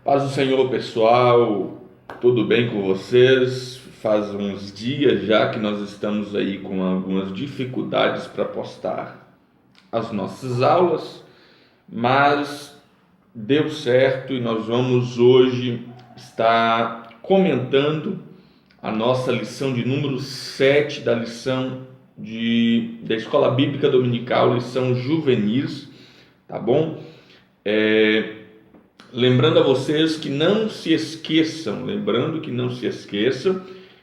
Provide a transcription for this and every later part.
Paz do Senhor, pessoal, tudo bem com vocês? Faz uns dias já que nós estamos aí com algumas dificuldades para postar as nossas aulas, mas deu certo e nós vamos hoje estar comentando a nossa lição de número 7 da lição da Escola Bíblica Dominical, lição juvenis, tá bom? Lembrando a vocês que não se esqueçam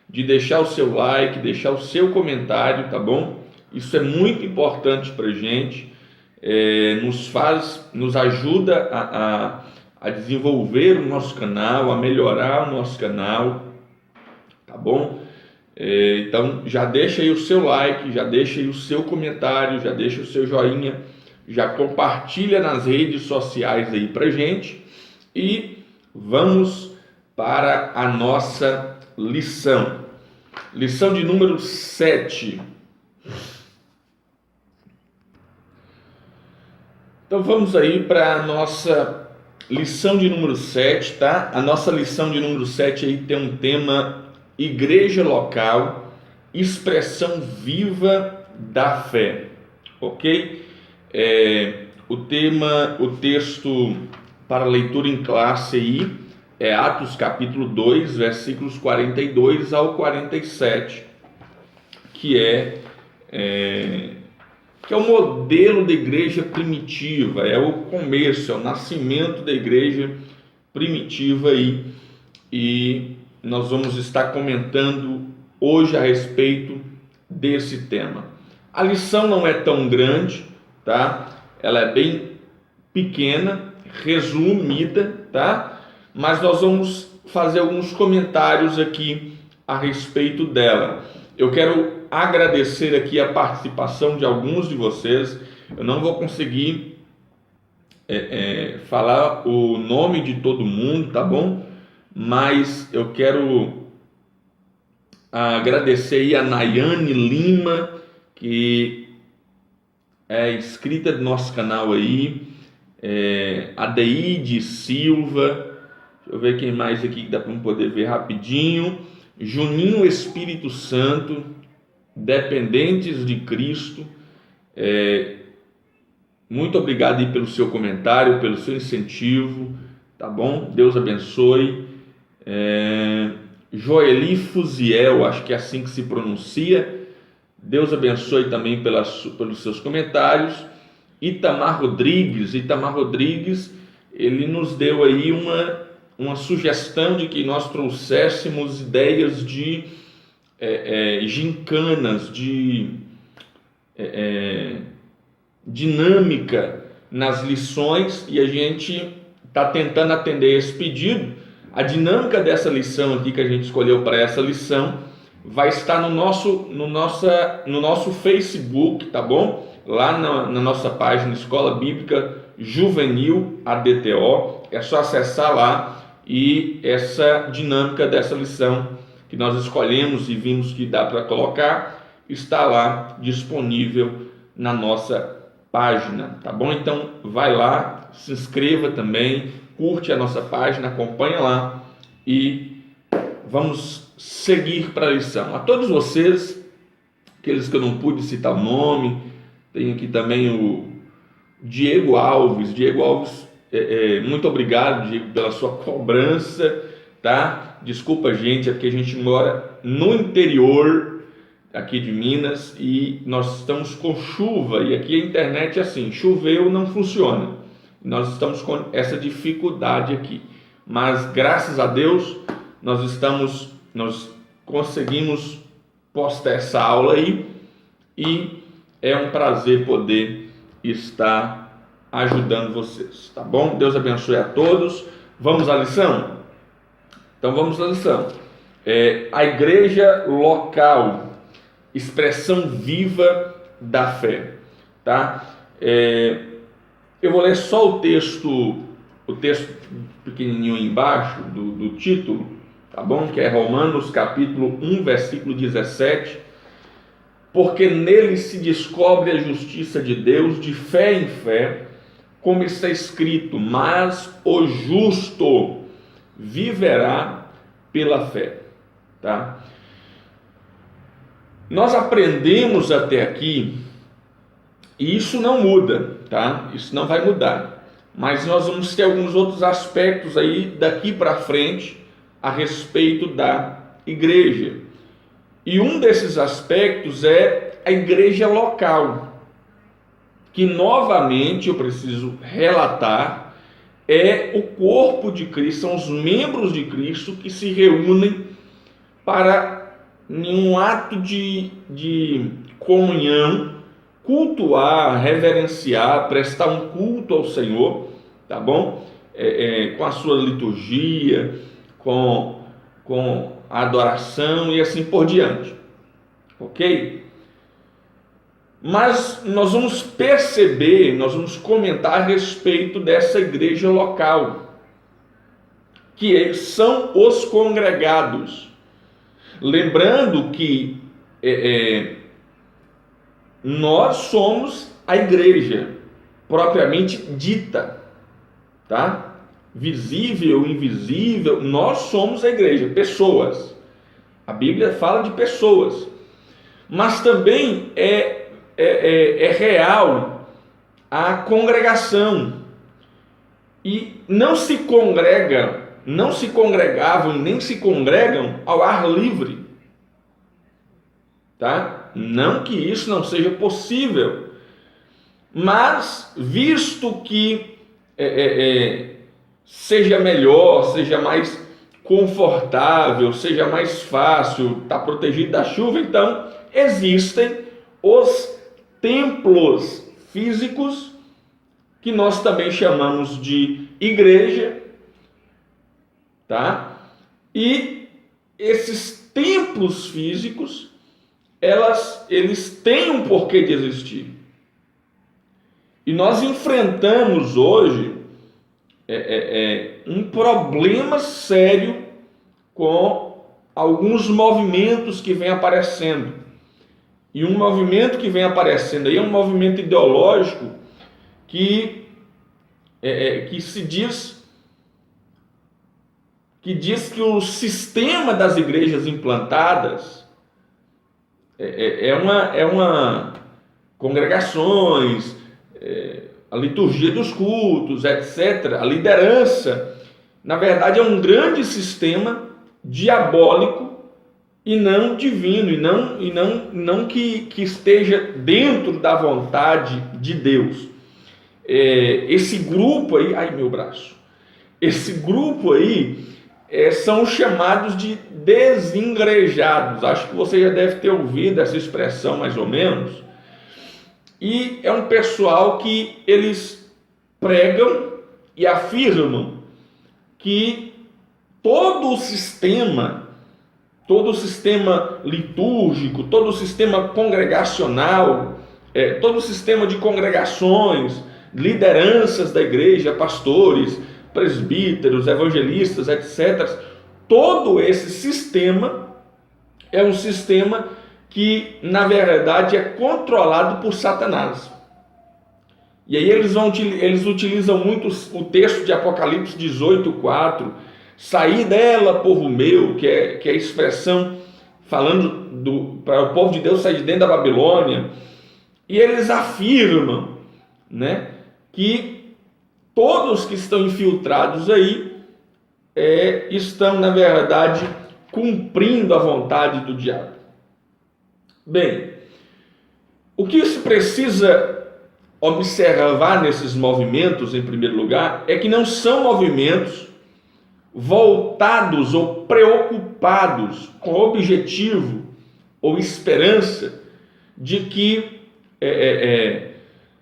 de deixar o seu like, deixar o seu comentário, tá bom? Isso é muito importante para a gente, nos ajuda a desenvolver o nosso canal, a melhorar o nosso canal, tá bom? Então já deixa aí o seu like, já deixa aí o seu comentário, já deixa o seu joinha, já compartilha nas redes sociais aí pra gente e vamos para a nossa lição. Lição de número 7. Então vamos aí para a nossa lição de número 7, tá? A nossa lição de número 7 aí tem um tema: igreja local, expressão viva da fé, ok? O texto para leitura em classe aí é Atos capítulo 2, versículos 42 ao 47, que é o modelo da igreja primitiva, é o começo, é o nascimento da igreja primitiva aí, e nós vamos estar comentando hoje a respeito desse tema. A lição não é tão grande, tá? Ela é bem pequena, resumida, tá? Mas nós vamos fazer alguns comentários aqui a respeito dela. Eu quero agradecer aqui a participação de alguns de vocês. Eu não vou conseguir falar o nome de todo mundo, tá bom? Mas eu quero agradecer aí a Nayane Lima, que é inscrita do nosso canal aí, a Deide Silva, deixa eu ver quem mais aqui que dá para poder ver rapidinho, Juninho Espírito Santo, Dependentes de Cristo, muito obrigado aí pelo seu comentário, pelo seu incentivo, tá bom? Deus abençoe. Joeli Fuziel, acho que é assim que se pronuncia, Deus abençoe também pelos seus comentários. Itamar Rodrigues, ele nos deu aí uma sugestão de que nós trouxéssemos ideias de gincanas, de dinâmica nas lições, e a gente está tentando atender esse pedido. A dinâmica dessa lição aqui que a gente escolheu para essa lição vai estar no nosso Facebook, tá bom? Lá na nossa página Escola Bíblica Juvenil ADTO, é só acessar lá, e essa dinâmica dessa lição que nós escolhemos e vimos que dá para colocar está lá disponível na nossa página, tá bom? Então vai lá, se inscreva também, curte a nossa página, acompanha lá e vamos seguir para a lição. A todos vocês, aqueles que eu não pude citar o nome, tem aqui também o Diego Alves, muito obrigado, Diego, pela sua cobrança, tá? Desculpa, gente, é porque a gente mora no interior aqui de Minas e nós estamos com chuva, e aqui a internet é assim, choveu, não funciona. Nós estamos com essa dificuldade aqui, mas graças a Deus nós conseguimos postar essa aula aí, e é um prazer poder estar ajudando vocês, tá bom? Deus abençoe a todos. Vamos à lição? Então vamos à lição. A igreja local, expressão viva da fé, tá? Eu vou ler só o texto pequenininho embaixo do título, tá bom? Que é Romanos capítulo 1, versículo 17. Porque nele se descobre a justiça de Deus de fé em fé, como está escrito: mas o justo viverá pela fé, tá? Nós aprendemos até aqui, e isso não muda, tá? Isso não vai mudar, mas nós vamos ter alguns outros aspectos aí daqui para frente a respeito da igreja. E um desses aspectos é a igreja local, que novamente eu preciso relatar, é o corpo de Cristo, são os membros de Cristo que se reúnem para, em um ato de comunhão, cultuar, reverenciar, prestar um culto ao Senhor, tá bom? Com a sua liturgia, com a adoração e assim por diante, ok? Mas nós vamos perceber, nós vamos comentar a respeito dessa igreja local, que são os congregados. Lembrando que nós somos a igreja propriamente dita, tá? Visível, invisível, nós somos a igreja, pessoas. A Bíblia fala de pessoas, mas também é real a congregação, e não se congregavam, nem se congregam ao ar livre, tá? Não que isso não seja possível, mas visto que seja melhor, seja mais confortável, seja mais fácil, estar protegido da chuva, então existem os templos físicos, que nós também chamamos de igreja, tá? E esses templos físicos, eles têm um porquê de existir. E nós enfrentamos hoje um problema sério com alguns movimentos que vêm aparecendo. E um movimento que vem aparecendo aí é um movimento ideológico que diz que o sistema das igrejas implantadas congregações, a liturgia dos cultos, etc. A liderança, na verdade, é um grande sistema diabólico e não divino, e não que esteja dentro da vontade de Deus. Esse grupo aí, ai meu braço, esse grupo aí são chamados de desengrejados. Acho que você já deve ter ouvido essa expressão mais ou menos. E é um pessoal que eles pregam e afirmam que todo o sistema litúrgico, todo o sistema congregacional, todo o sistema de congregações, lideranças da igreja, pastores, presbíteros, evangelistas, etc., todo esse sistema é um sistema que, na verdade, é controlado por Satanás. E aí eles utilizam muito o texto de Apocalipse 18:4, sair dela, povo meu, que é a expressão falando para o povo de Deus sair de dentro da Babilônia. E eles afirmam, né, que todos que estão infiltrados aí estão, na verdade, cumprindo a vontade do diabo. Bem, o que se precisa observar nesses movimentos, em primeiro lugar, é que não são movimentos voltados ou preocupados com o objetivo ou esperança de que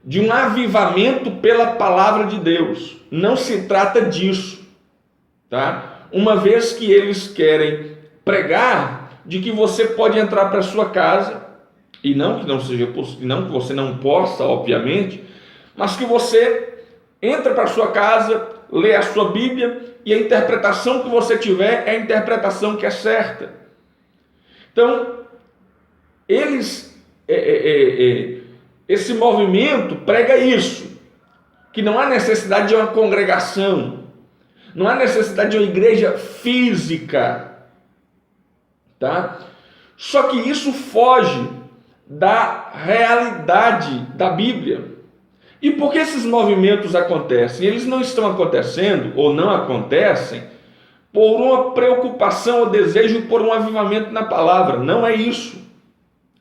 de um avivamento pela palavra de Deus. Não se trata disso, tá? Uma vez que eles querem pregar de que você pode entrar para sua casa, e não que não seja possível, não que você não possa, obviamente, mas que você entra para sua casa, lê a sua Bíblia, e a interpretação que você tiver é a interpretação que é certa. Então, esse movimento prega isso, que não há necessidade de uma congregação, Não há necessidade de uma igreja física, tá? Só que isso foge da realidade da Bíblia. E por que esses movimentos acontecem? Eles não estão acontecendo, ou não acontecem, por uma preocupação ou desejo por um avivamento na palavra. Não é isso.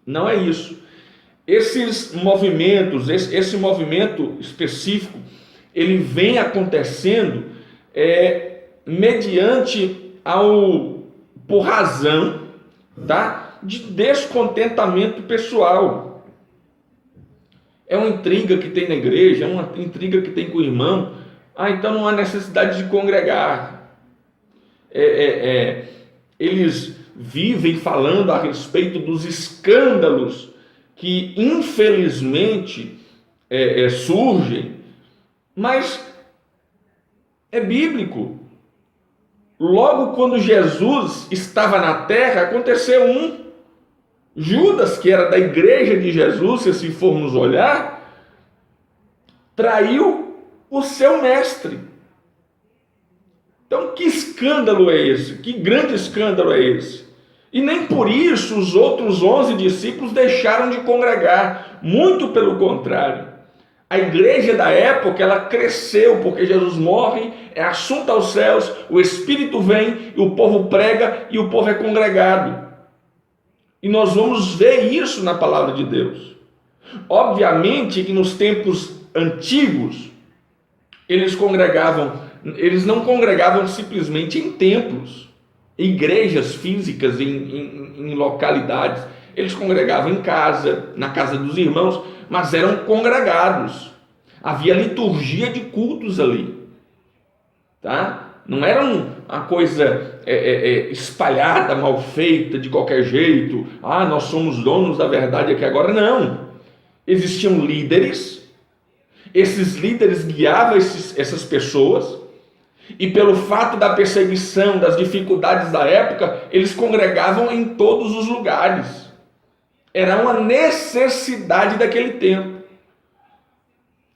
Não é isso. Esses movimentos, esse movimento específico, ele vem acontecendo mediante por razão, tá, de descontentamento pessoal. É uma intriga que tem na igreja, é uma intriga que tem com o irmão. Então não há necessidade de congregar. Eles vivem falando a respeito dos escândalos que infelizmente surgem, mas é bíblico. Logo quando Jesus estava na terra, aconteceu Judas, que era da igreja de Jesus, se assim formos olhar, traiu o seu mestre. Então, que escândalo é esse? Que grande escândalo é esse? E nem por isso os outros 11 discípulos deixaram de congregar. Muito pelo contrário. A igreja da época, ela cresceu, porque Jesus morre, é assunto aos céus, o Espírito vem, e o povo prega, e o povo é congregado. E nós vamos ver isso na palavra de Deus. Obviamente que nos tempos antigos, eles não congregavam simplesmente em templos, igrejas físicas, em localidades. Eles congregavam em casa, na casa dos irmãos, mas eram congregados. Havia liturgia de cultos ali, tá? Não era uma coisa espalhada, mal feita, de qualquer jeito. Nós somos donos da verdade aqui agora. Não. Existiam líderes. Esses líderes guiavam essas pessoas. E pelo fato da perseguição, das dificuldades da época, eles congregavam em todos os lugares. Era uma necessidade daquele tempo.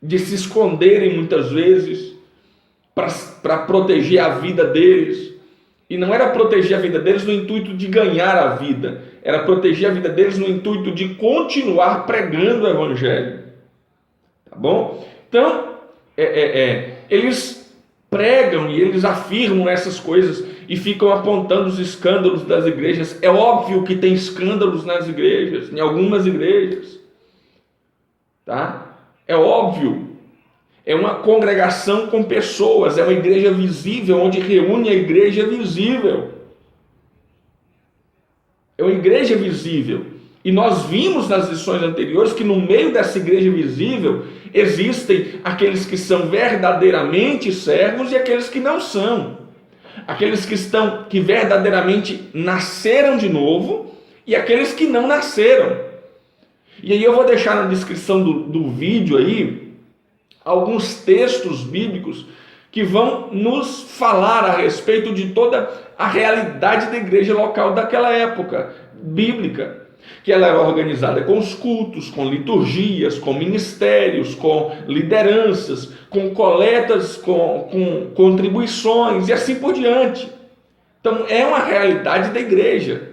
De se esconderem muitas vezes, para proteger a vida deles. E não era proteger a vida deles no intuito de ganhar a vida, era proteger a vida deles no intuito de continuar pregando o evangelho. Tá bom? Então, eles pregam e eles afirmam essas coisas e ficam apontando os escândalos das igrejas. É óbvio que tem escândalos nas igrejas, em algumas igrejas. Tá? É óbvio. É uma congregação com pessoas, é uma igreja visível, onde reúne a igreja visível. É uma igreja visível. E nós vimos nas lições anteriores que no meio dessa igreja visível existem aqueles que são verdadeiramente servos e aqueles que não são. Aqueles que verdadeiramente nasceram de novo e aqueles que não nasceram. E aí eu vou deixar na descrição do vídeo aí alguns textos bíblicos que vão nos falar a respeito de toda a realidade da igreja local daquela época bíblica, que ela era organizada com os cultos, com liturgias, com ministérios, com lideranças, com coletas, com contribuições e assim por diante. Então é uma realidade da igreja,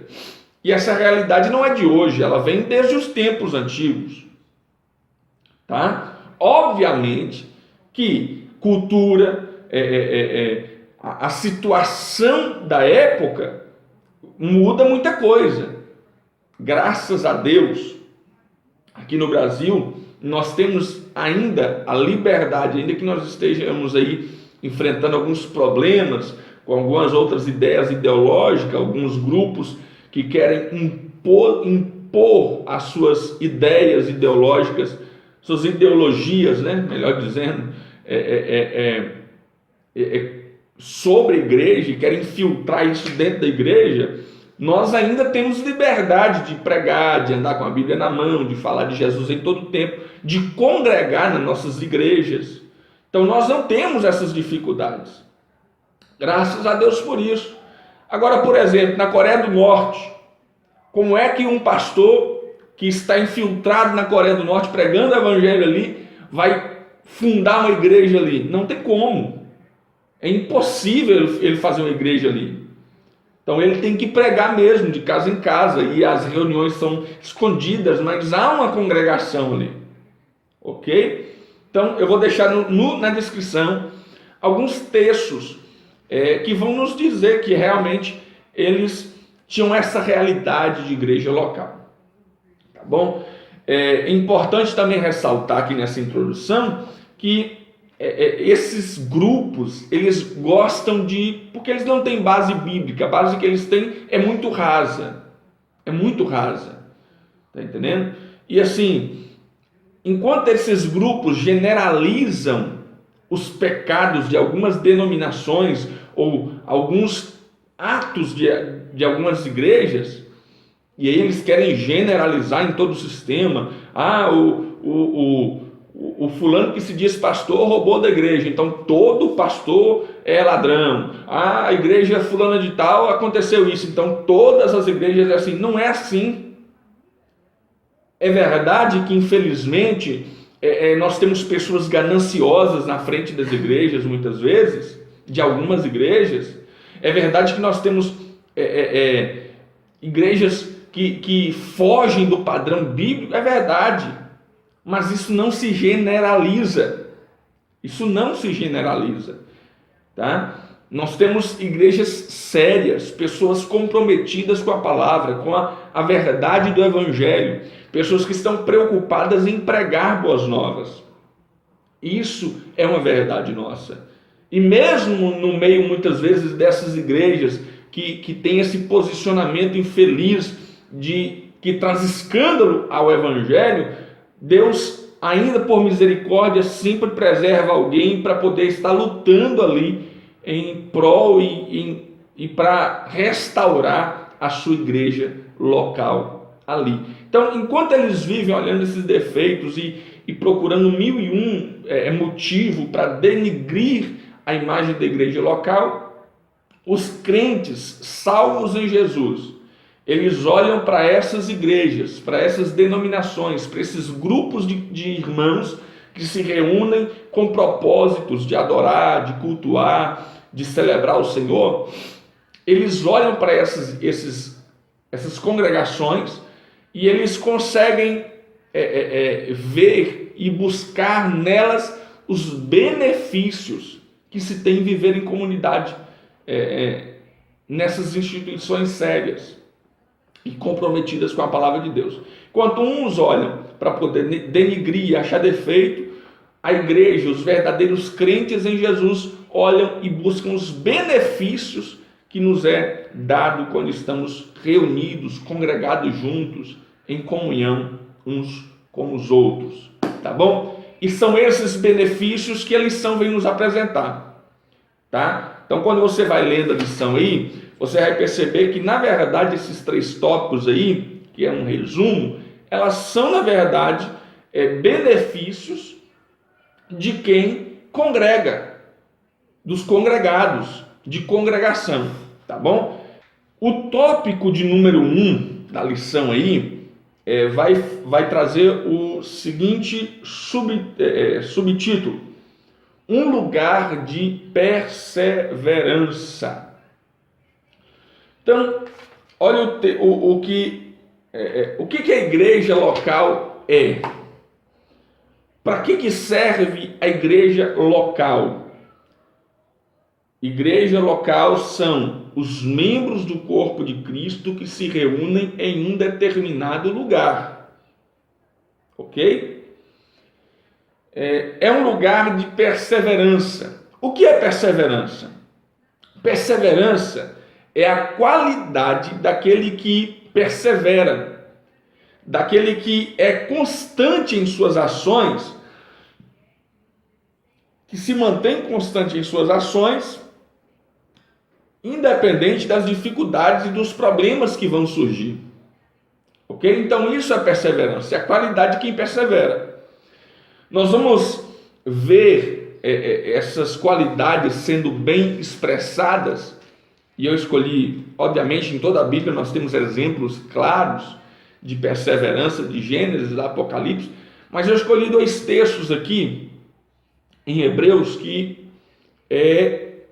e essa realidade não é de hoje, ela vem desde os tempos antigos, tá? Obviamente que cultura, a situação da época muda muita coisa. Graças a Deus, aqui no Brasil, nós temos ainda a liberdade, ainda que nós estejamos aí enfrentando alguns problemas, com algumas outras ideias ideológicas, alguns grupos que querem impor as suas ideias ideológicas, suas ideologias, né? Melhor dizendo, sobre a igreja, e querem infiltrar isso dentro da igreja. Nós ainda temos liberdade de pregar, de andar com a Bíblia na mão, de falar de Jesus em todo o tempo, de congregar nas nossas igrejas. Então nós não temos essas dificuldades. Graças a Deus por isso. Agora, por exemplo, na Coreia do Norte, como é que um pastor que está infiltrado na Coreia do Norte, pregando o evangelho ali, vai fundar uma igreja ali? Não tem como. É impossível ele fazer uma igreja ali. Então ele tem que pregar mesmo, de casa em casa, e as reuniões são escondidas, mas há uma congregação ali. Ok? Então eu vou deixar na descrição alguns textos que vão nos dizer que realmente eles tinham essa realidade de igreja local. Tá bom? É importante também ressaltar aqui nessa introdução que esses grupos, eles gostam porque eles não têm base bíblica, a base que eles têm é muito rasa, tá entendendo? E assim, enquanto esses grupos generalizam os pecados de algumas denominações ou alguns atos de algumas igrejas, e aí eles querem generalizar em todo o sistema, o fulano que se diz pastor roubou da igreja, então todo pastor é ladrão. A igreja fulana de tal aconteceu isso, então todas as igrejas é assim. Não é assim. É verdade que infelizmente nós temos pessoas gananciosas na frente das igrejas, muitas vezes, de algumas igrejas. É verdade que nós temos igrejas que fogem do padrão bíblico, é verdade, mas isso não se generaliza. Tá? Nós temos igrejas sérias, pessoas comprometidas com a palavra, com a verdade do evangelho, pessoas que estão preocupadas em pregar boas novas. Isso é uma verdade nossa. E mesmo no meio, muitas vezes, dessas igrejas que tem esse posicionamento infeliz que traz escândalo ao evangelho, Deus, ainda por misericórdia, sempre preserva alguém para poder estar lutando ali em prol e para restaurar a sua igreja local ali. Então, enquanto eles vivem olhando esses defeitos e procurando 1001 motivo para denigrir a imagem da igreja local, os crentes salvos em Jesus, eles olham para essas igrejas, para essas denominações, para esses grupos de irmãos que se reúnem com propósitos de adorar, de cultuar, de celebrar o Senhor. Eles olham para essas congregações e eles conseguem ver e buscar nelas os benefícios que se tem em viver em comunidade nessas instituições sérias e comprometidas com a palavra de Deus. Enquanto uns olham para poder denigrir e achar defeito, a igreja, os verdadeiros crentes em Jesus, olham e buscam os benefícios que nos é dado quando estamos reunidos, congregados juntos, em comunhão uns com os outros. Tá bom? E são esses benefícios que a lição vem nos apresentar. Tá? Então, quando você vai lendo a lição aí, você vai perceber que, na verdade, esses 3 tópicos aí, que é um resumo, elas são, na verdade, benefícios de quem congrega, dos congregados, de congregação, tá bom? O tópico de número 1 da lição aí vai trazer o seguinte subtítulo: um lugar de perseverança. Então, olha o que a igreja local é. Para que serve a igreja local? Igreja local são os membros do corpo de Cristo que se reúnem em um determinado lugar. Ok? É um lugar de perseverança. O que é perseverança? Perseverança é a qualidade daquele que persevera, daquele que é constante em suas ações, que se mantém constante em suas ações, independente das dificuldades e dos problemas que vão surgir. Ok? Então isso é perseverança, é a qualidade de quem persevera. Nós vamos ver essas qualidades sendo bem expressadas. E eu escolhi, obviamente, em toda a Bíblia nós temos exemplos claros de perseverança, de Gênesis, da Apocalipse, mas eu escolhi 2 textos aqui, em Hebreus, que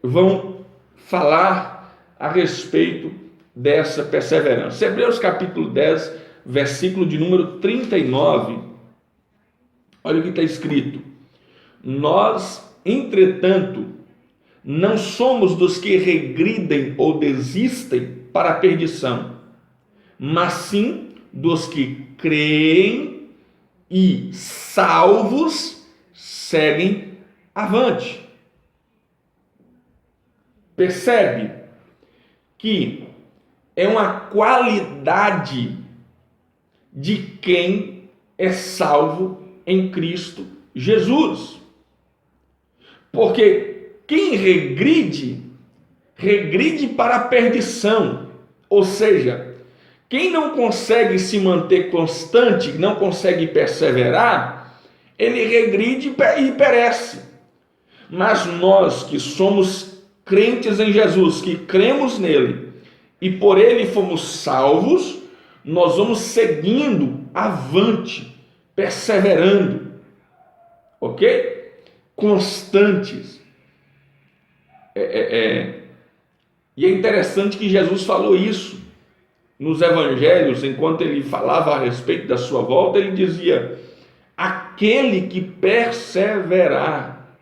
vão falar a respeito dessa perseverança. Hebreus capítulo 10, versículo de número 39, olha o que está escrito: nós, entretanto, não somos dos que regridem ou desistem para a perdição, mas sim dos que creem e, salvos, seguem avante. Percebe que é uma qualidade de quem é salvo em Cristo Jesus. Porque quem regride para a perdição. Ou seja, quem não consegue se manter constante, não consegue perseverar, ele regride e perece. Mas nós que somos crentes em Jesus, que cremos nele, e por ele fomos salvos, nós vamos seguindo avante, perseverando, ok? Constantes. E é interessante que Jesus falou isso nos evangelhos, enquanto ele falava a respeito da sua volta, ele dizia: aquele que perseverar,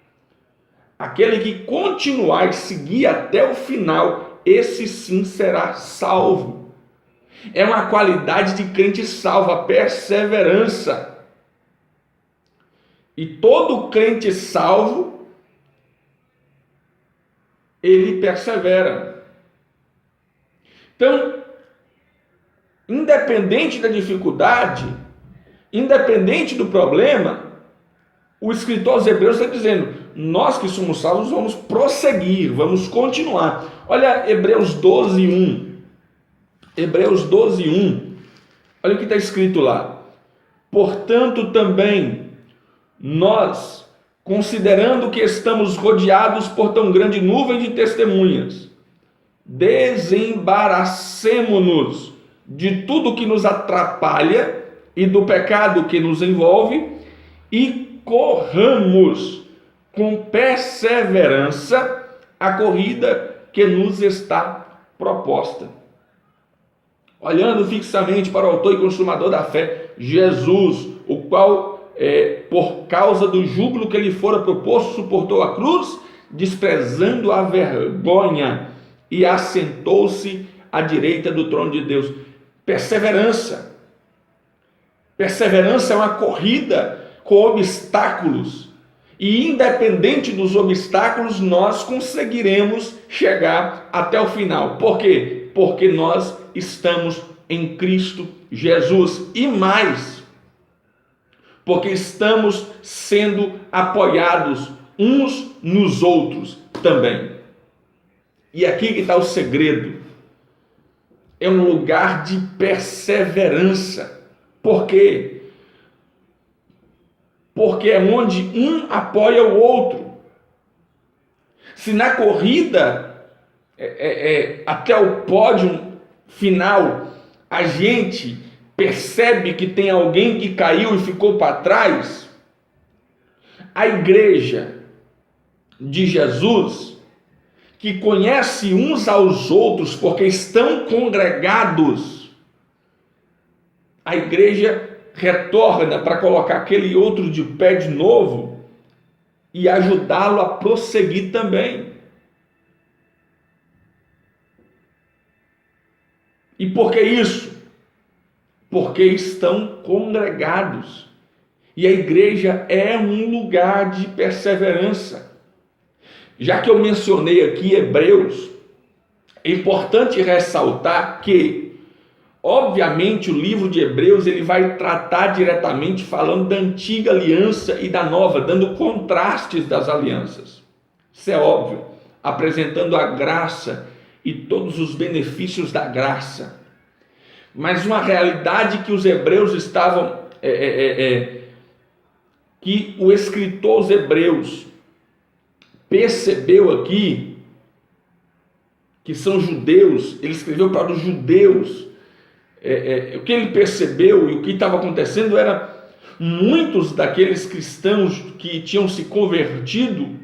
aquele que continuar e seguir até o final, esse sim será salvo. É uma qualidade de crente salvo, a perseverança. E todo crente salvo, ele persevera. Então, independente da dificuldade, independente do problema, o escritor aos Hebreus está dizendo: nós que somos salvos vamos prosseguir, vamos continuar. Olha Hebreus 12:1. Hebreus 12:1. Olha o que está escrito lá: portanto também nós, considerando que estamos rodeados por tão grande nuvem de testemunhas, desembaracemo-nos de tudo que nos atrapalha e do pecado que nos envolve e corramos com perseverança a corrida que nos está proposta. Olhando fixamente para o autor e consumador da fé, Jesus, o qual, por causa do júbilo que lhe fora proposto, suportou a cruz, desprezando a vergonha, e assentou-se à direita do trono de Deus. Perseverança. Perseverança é uma corrida com obstáculos. E independente dos obstáculos, nós conseguiremos chegar até o final. Por quê? Porque nós estamos em Cristo Jesus. E mais, porque estamos sendo apoiados uns nos outros também. E aqui que está o segredo. É um lugar de perseverança. Por quê? Porque é onde um apoia o outro. Se na corrida até o pódio final a gente percebe que tem alguém que caiu e ficou para trás, a igreja de Jesus, que conhece uns aos outros porque estão congregados, a igreja retorna para colocar aquele outro de pé de novo e ajudá-lo a prosseguir também. E por que isso? Porque estão congregados. E a igreja é um lugar de perseverança. Já que eu mencionei aqui Hebreus, é importante ressaltar que, obviamente, o livro de Hebreus ele vai tratar diretamente falando da antiga aliança e da nova, dando contrastes das alianças. Isso é óbvio, apresentando a graça e todos os benefícios da graça. Mas uma realidade que os hebreus estavam, que o escritor aos Hebreus percebeu aqui, que são judeus, ele escreveu para os judeus, o que ele percebeu e o que estava acontecendo era muitos daqueles cristãos que tinham se convertido,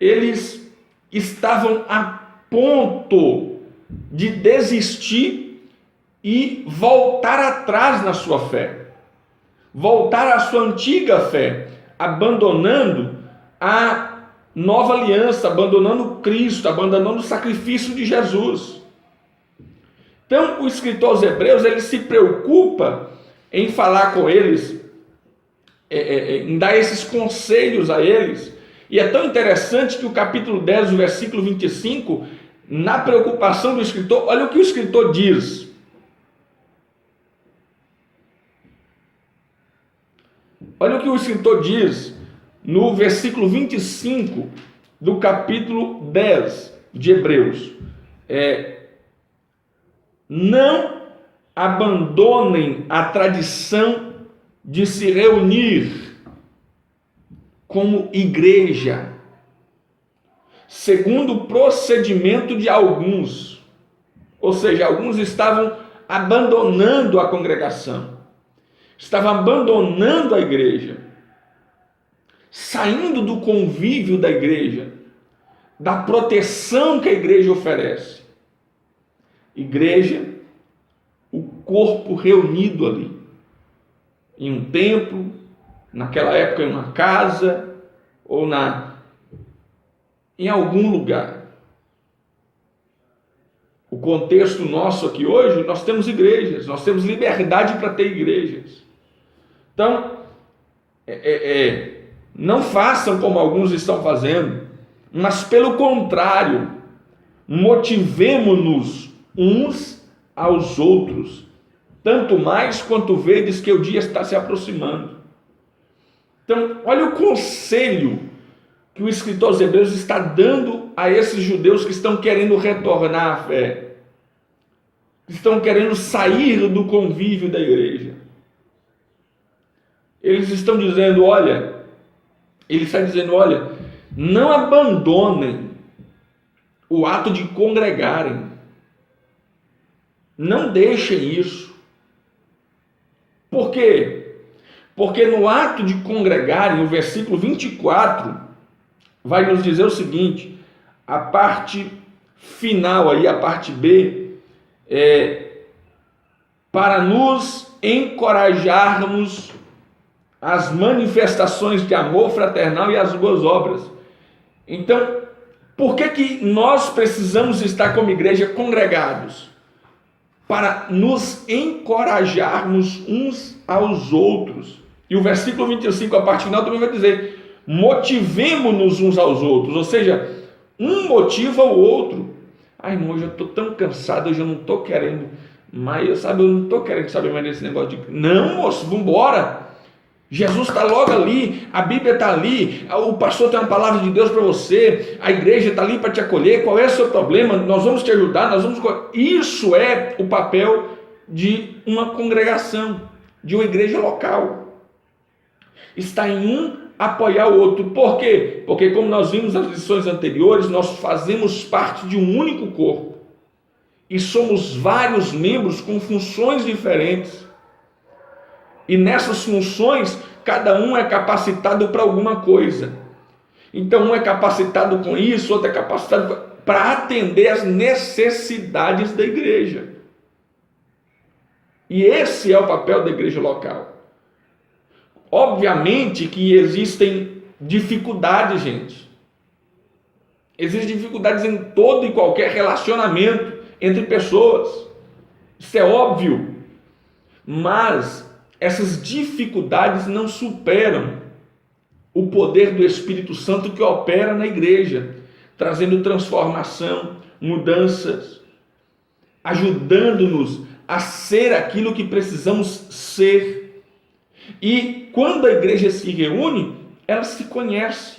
eles estavam a ponto de desistir e voltar atrás na sua fé, voltar à sua antiga fé, abandonando a nova aliança, abandonando Cristo, abandonando o sacrifício de Jesus. Então, o escritor aos Hebreus, ele se preocupa em falar com eles, em dar esses conselhos a eles. E é tão interessante que o capítulo 10, o versículo 25, na preocupação do escritor, olha o que o escritor diz. Olha o que o escritor diz no versículo 25 do capítulo 10 de Hebreus. Não abandonem a tradição de se reunir como igreja, segundo o procedimento de alguns. Ou seja, alguns estavam abandonando a congregação, estavam abandonando a igreja, saindo do convívio da igreja, da proteção que a igreja oferece. Igreja, o corpo reunido ali, em um templo, naquela época em uma casa, ou em algum lugar. O contexto nosso aqui hoje, nós temos igrejas, nós temos liberdade para ter igrejas. Então, não façam como alguns estão fazendo, mas pelo contrário, motivemo-nos uns aos outros, tanto mais quanto vedes que o dia está se aproximando. Então, olha o conselho que o escritor aos Hebreus está dando a esses judeus que estão querendo retornar à fé, que estão querendo sair do convívio da igreja. Eles estão dizendo, olha, não abandonem o ato de congregarem. Não deixem isso. Por quê? Porque no ato de congregarem, o versículo 24 vai nos dizer o seguinte, a parte final aí, a parte B, para nos encorajarmos as manifestações de amor fraternal e as boas obras. Então, por que nós precisamos estar como igreja congregados? Para nos encorajarmos uns aos outros. E o versículo 25, a parte final, também vai dizer, motivemo-nos uns aos outros, ou seja, um motiva o outro. Irmão, hoje eu estou tão cansado, hoje eu não estou querendo mais, eu não estou querendo saber mais desse negócio de... Não, moço, vamos embora. Jesus está logo ali, a Bíblia está ali, o pastor tem uma palavra de Deus para você, a igreja está ali para te acolher, qual é o seu problema? Nós vamos te ajudar, Isso é o papel de uma congregação, de uma igreja local. Está em um apoiar o outro. Por quê? Porque, como nós vimos nas lições anteriores, nós fazemos parte de um único corpo e somos vários membros com funções diferentes. E nessas funções, cada um é capacitado para alguma coisa. Então, um é capacitado com isso, outro é capacitado para atender às necessidades da igreja. E esse é o papel da igreja local. Obviamente que existem dificuldades, gente. Existem dificuldades em todo e qualquer relacionamento entre pessoas. Isso é óbvio. Mas essas dificuldades não superam o poder do Espírito Santo que opera na igreja, trazendo transformação, mudanças, ajudando-nos a ser aquilo que precisamos ser. E quando a igreja se reúne, ela se conhece.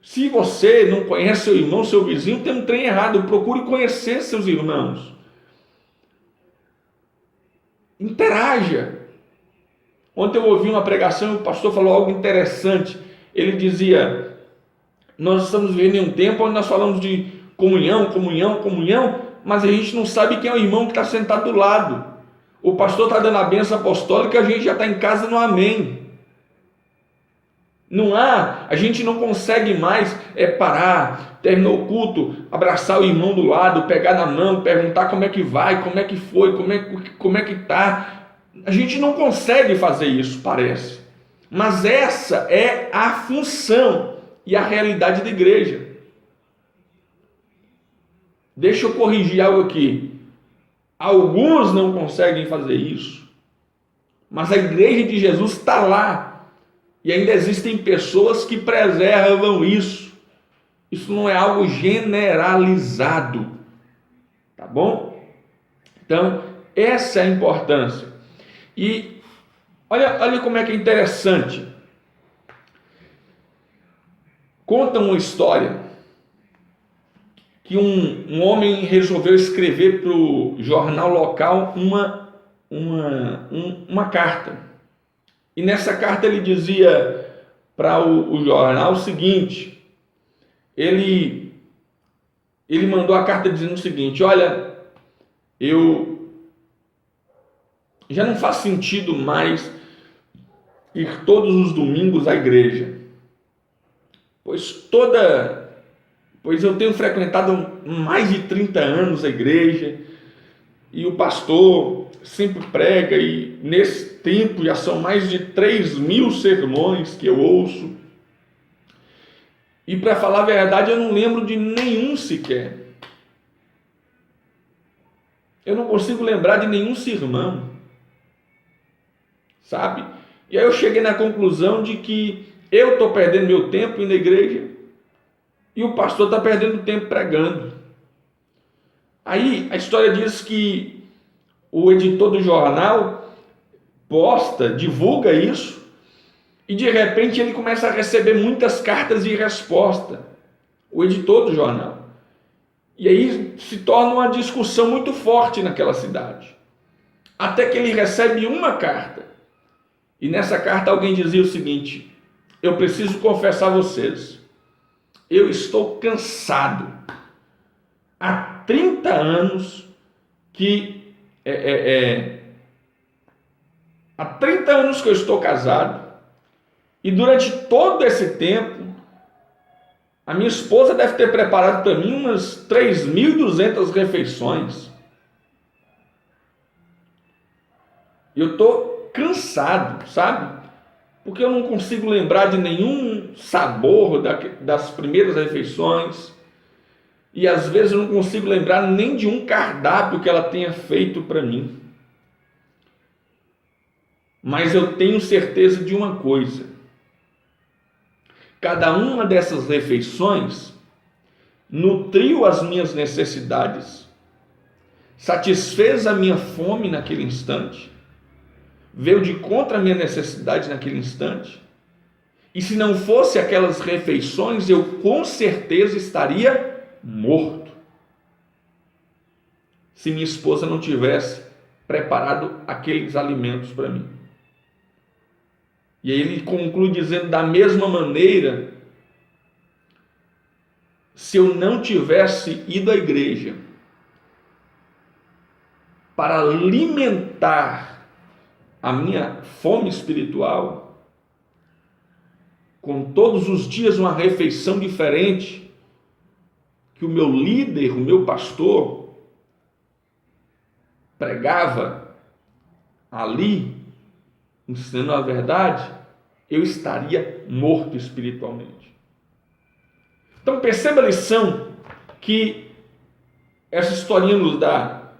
Se você não conhece seu irmão, seu vizinho, tem um trem errado. Procure conhecer seus irmãos. Interaja. Ontem eu ouvi uma pregação e o pastor falou algo interessante. Ele dizia, nós estamos vivendo em um tempo onde nós falamos de comunhão, mas a gente não sabe quem é o irmão que está sentado do lado. O pastor está dando a bênção apostólica e a gente já está em casa no amém. A gente não consegue mais parar, terminou o culto, abraçar o irmão do lado, pegar na mão, perguntar como é que vai, como é que foi, como é que tá. A gente não consegue fazer isso, parece. Mas essa é a função e a realidade da igreja. Deixa eu corrigir algo aqui. Alguns não conseguem fazer isso, mas a igreja de Jesus está lá. E ainda existem pessoas que preservam isso. Isso não é algo generalizado. Tá bom? Então, essa é a importância. E olha como é que é interessante. Conta uma história que um homem resolveu escrever para o jornal local uma carta. E nessa carta ele dizia para o jornal o seguinte, ele mandou a carta dizendo o seguinte: olha, já não faz sentido mais ir todos os domingos à igreja, pois eu tenho frequentado mais de 30 anos a igreja, e o pastor sempre prega, e nesse tempo já são mais de 3.000 sermões que eu ouço, e para falar a verdade eu não lembro de nenhum sequer. Eu não consigo lembrar de nenhum sermão, sabe? E aí eu cheguei na conclusão de que eu estou perdendo meu tempo indo na igreja e o pastor está perdendo tempo pregando. Aí a história diz que o editor do jornal divulga isso, e de repente ele começa a receber muitas cartas de resposta, o editor do jornal. E aí se torna uma discussão muito forte naquela cidade. Até que ele recebe uma carta. E nessa carta alguém dizia o seguinte: eu preciso confessar a vocês, eu estou cansado. Há 30 anos que há 30 anos que eu estou casado, e durante todo esse tempo a minha esposa deve ter preparado para mim umas 3.200 refeições. Eu estou cansado, sabe? Porque eu não consigo lembrar de nenhum sabor das primeiras refeições. E às vezes eu não consigo lembrar nem de um cardápio que ela tenha feito para mim. Mas eu tenho certeza de uma coisa: cada uma dessas refeições nutriu as minhas necessidades, satisfez a minha fome naquele instante, veio de contra a minha necessidade naquele instante. E se não fosse aquelas refeições, eu com certeza estaria morto, se minha esposa não tivesse preparado aqueles alimentos para mim. E aí ele conclui dizendo: da mesma maneira, se eu não tivesse ido à igreja para alimentar a minha fome espiritual, com todos os dias uma refeição diferente, que o meu líder, o meu pastor, pregava ali, ensinando a verdade, eu estaria morto espiritualmente. Então perceba a lição que essa historinha nos dá.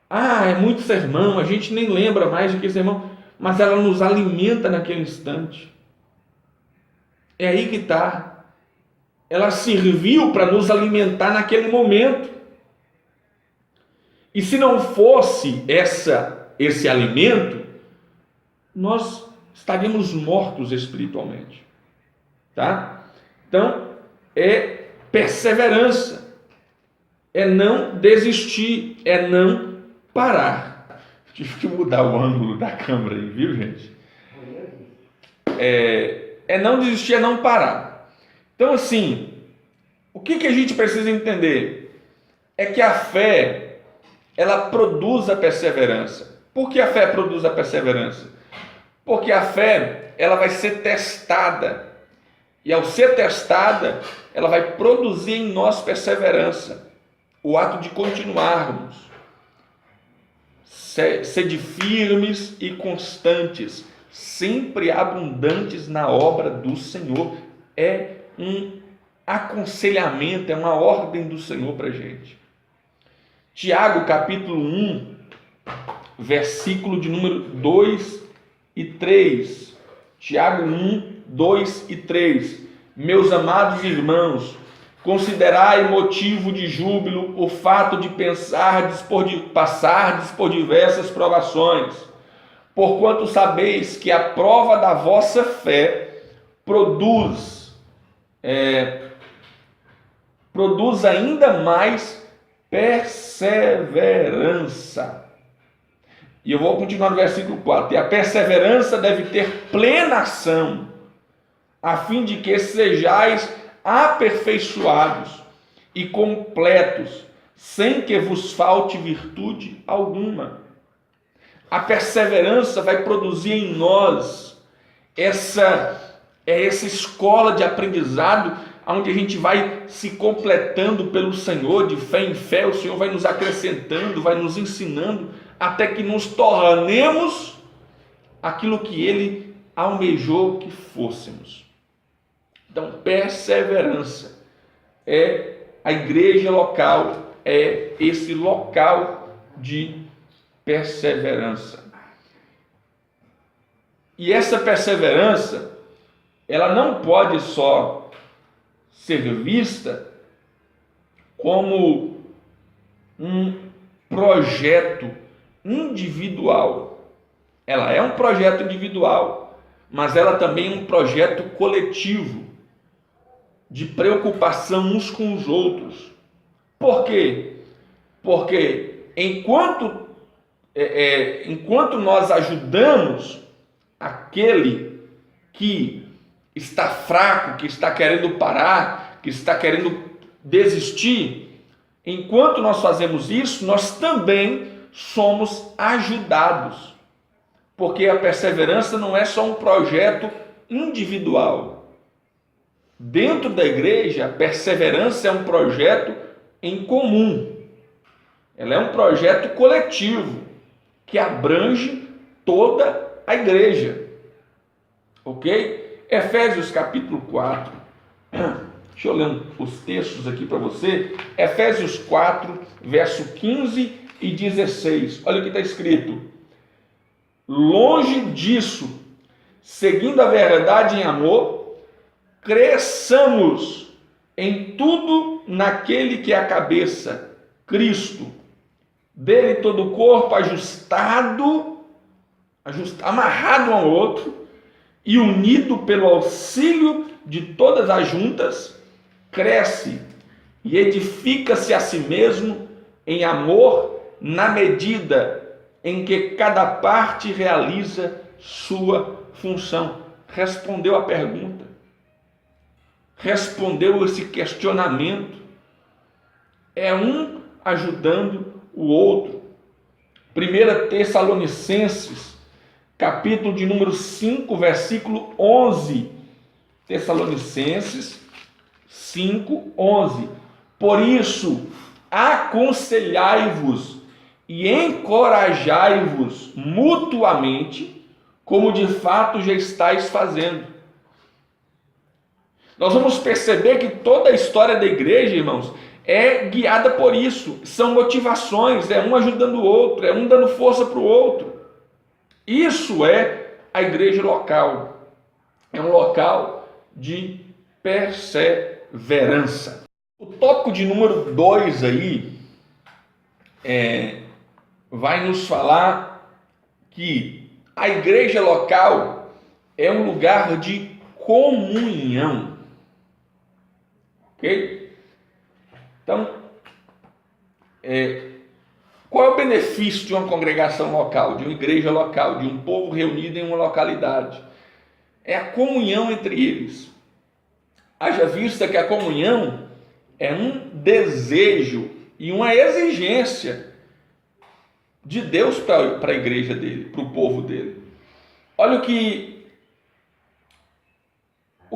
É muito sermão, a gente nem lembra mais do que sermão, mas ela nos alimenta naquele instante. É aí que está. Ela serviu para nos alimentar naquele momento. E se não fosse esse alimento, nós estaríamos mortos espiritualmente. Tá? Então, é perseverança, é não desistir, é não parar. Tive que mudar o ângulo da câmera aí, viu, gente? É não desistir, é não parar. Então, assim, o que a gente precisa entender? É que a fé, ela produz a perseverança. Por que a fé produz a perseverança? Porque a fé, ela vai ser testada. E ao ser testada, ela vai produzir em nós perseverança. O ato de continuarmos. Sede firmes e constantes, sempre abundantes na obra do Senhor. É um aconselhamento, é uma ordem do Senhor para a gente. Tiago, capítulo 1, versículo de número 2 e 3. Tiago 1, 2 e 3. Meus amados irmãos, considerai motivo de júbilo o fato de passardes por diversas provações, porquanto sabeis que a prova da vossa fé produz ainda mais perseverança. E eu vou continuar no versículo 4. E a perseverança deve ter plena ação, a fim de que sejais aperfeiçoados e completos, sem que vos falte virtude alguma. A perseverança vai produzir em nós essa escola de aprendizado, onde a gente vai se completando pelo Senhor, de fé em fé. O Senhor vai nos acrescentando, vai nos ensinando, até que nos tornemos aquilo que Ele almejou que fôssemos. Então, perseverança é a igreja local, é esse local de perseverança. E essa perseverança, ela não pode só ser vista como um projeto individual. Ela é um projeto individual, mas ela também é um projeto coletivo, de preocupação uns com os outros. Por quê? Porque enquanto nós ajudamos aquele que está fraco, que está querendo parar, que está querendo desistir, enquanto nós fazemos isso, nós também somos ajudados. Porque a perseverança não é só um projeto individual. Dentro da igreja, a perseverança é um projeto em comum. Ela é um projeto coletivo que abrange toda a igreja. Ok? Efésios capítulo 4. Deixa eu ler os textos aqui para você. Efésios 4, verso 15 e 16. Olha o que está escrito. Longe disso, seguindo a verdade em amor, cresçamos em tudo naquele que é a cabeça, Cristo. Dele todo o corpo amarrado um ao outro e unido pelo auxílio de todas as juntas, cresce e edifica-se a si mesmo em amor, na medida em que cada parte realiza sua função. Respondeu a pergunta. Respondeu esse questionamento. É um ajudando o outro. 1 Tessalonicenses, capítulo de número 5, versículo 11. Tessalonicenses 5, 11. Por isso, aconselhai-vos e encorajai-vos mutuamente, como de fato já estáis fazendo. Nós vamos perceber que toda a história da igreja, irmãos, é guiada por isso. São motivações, é um ajudando o outro, é um dando força para o outro. Isso é a igreja local. É um local de perseverança. O tópico de número 2 aí vai nos falar que a igreja local é um lugar de comunhão. Ok? Então, qual é o benefício de uma congregação local, de uma igreja local, de um povo reunido em uma localidade? É a comunhão entre eles. Haja vista que a comunhão é um desejo e uma exigência de Deus para a igreja dele, para o povo dele. Olha o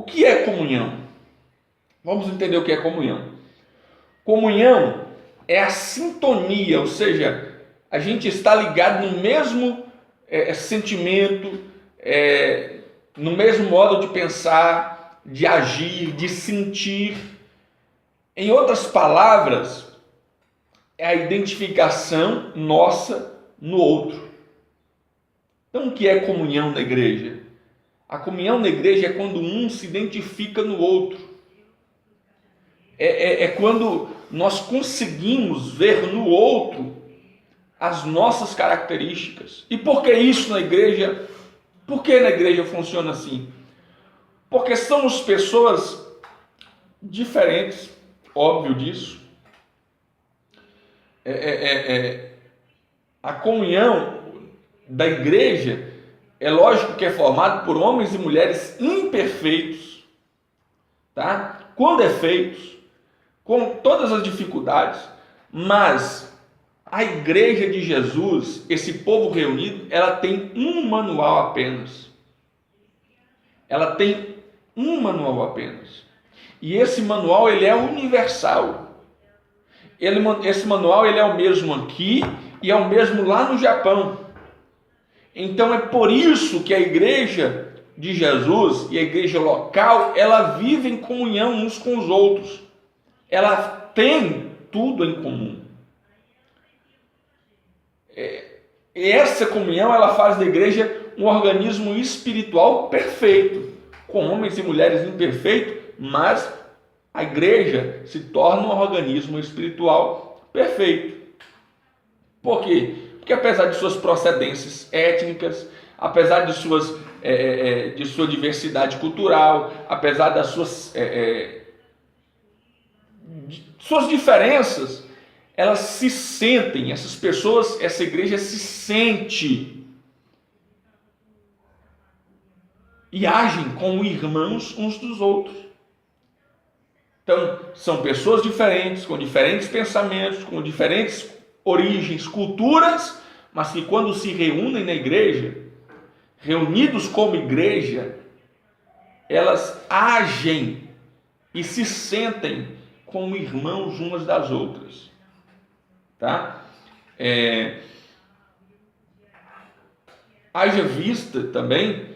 que é comunhão. Vamos entender o que é comunhão. Comunhão é a sintonia, ou seja, a gente está ligado no mesmo sentimento, no mesmo modo de pensar, de agir, de sentir. Em outras palavras, é a identificação nossa no outro. Então, o que é comunhão na igreja? A comunhão na igreja é quando um se identifica no outro. É quando nós conseguimos ver no outro as nossas características. E por que isso na igreja? Por que na igreja funciona assim? Porque somos pessoas diferentes, óbvio disso. A comunhão da igreja é lógico que é formado por homens e mulheres imperfeitos, tá? Com defeitos, com todas as dificuldades, mas a igreja de Jesus, esse povo reunido, ela tem um manual apenas. Ela tem um manual apenas. E esse manual, ele é universal. Esse manual, ele é o mesmo aqui e é o mesmo lá no Japão. Então é por isso que a igreja de Jesus e a igreja local, ela vive em comunhão uns com os outros. Ela tem tudo em comum. Essa comunhão, ela faz da igreja um organismo espiritual perfeito, com homens e mulheres imperfeitos, mas a igreja se torna um organismo espiritual perfeito. Por quê? Porque apesar de suas procedências étnicas, apesar de sua diversidade cultural, apesar das suas diferenças, elas se sentem, essas pessoas, essa igreja se sente e agem como irmãos uns dos outros. Então, são pessoas diferentes, com diferentes pensamentos, com diferentes origens, culturas, mas que quando se reúnem na igreja, reunidos como igreja, elas agem e se sentem como irmãos umas das outras. Tá? Haja vista também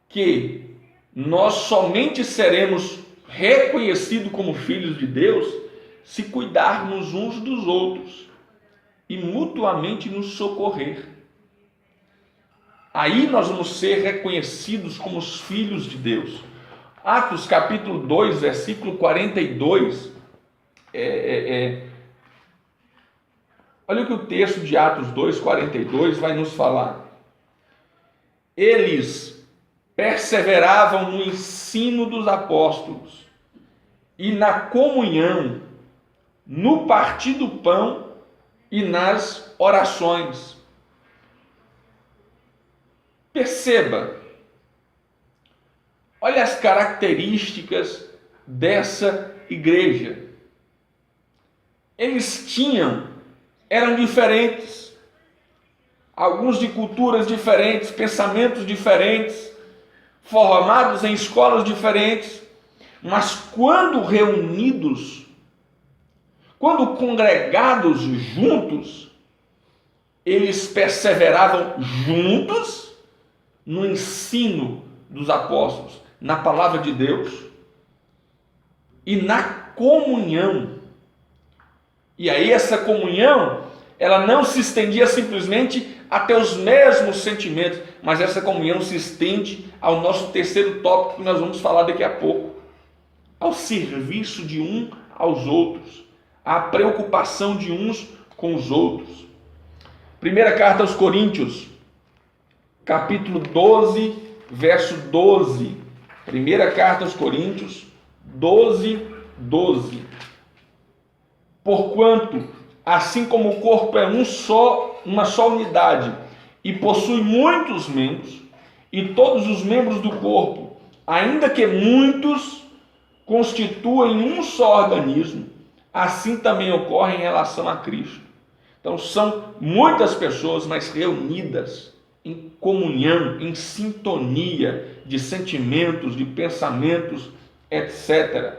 que nós somente seremos reconhecidos como filhos de Deus se cuidarmos uns dos outros e mutuamente nos socorrer. Aí nós vamos ser reconhecidos como os filhos de Deus. Atos capítulo 2, versículo 42, olha o que o texto de Atos 2, 42 vai nos falar. Eles perseveravam no ensino dos apóstolos e na comunhão, no partir do pão e nas orações. Perceba, olha as características dessa igreja. Eram diferentes, alguns de culturas diferentes, pensamentos diferentes, formados em escolas diferentes, mas quando reunidos, quando congregados juntos, eles perseveravam juntos no ensino dos apóstolos, na palavra de Deus e na comunhão. E aí essa comunhão, ela não se estendia simplesmente até os mesmos sentimentos, mas essa comunhão se estende ao nosso terceiro tópico que nós vamos falar daqui a pouco, ao serviço de um aos outros, à preocupação de uns com os outros. Primeira carta aos Coríntios, capítulo 12, verso 12. Primeira carta aos Coríntios, 12, 12. Porquanto, assim como o corpo é uma só unidade, e possui muitos membros, e todos os membros do corpo, ainda que muitos, constituem um só organismo, assim também ocorre em relação a Cristo. Então são muitas pessoas, mas reunidas em comunhão, em sintonia de sentimentos, de pensamentos, etc.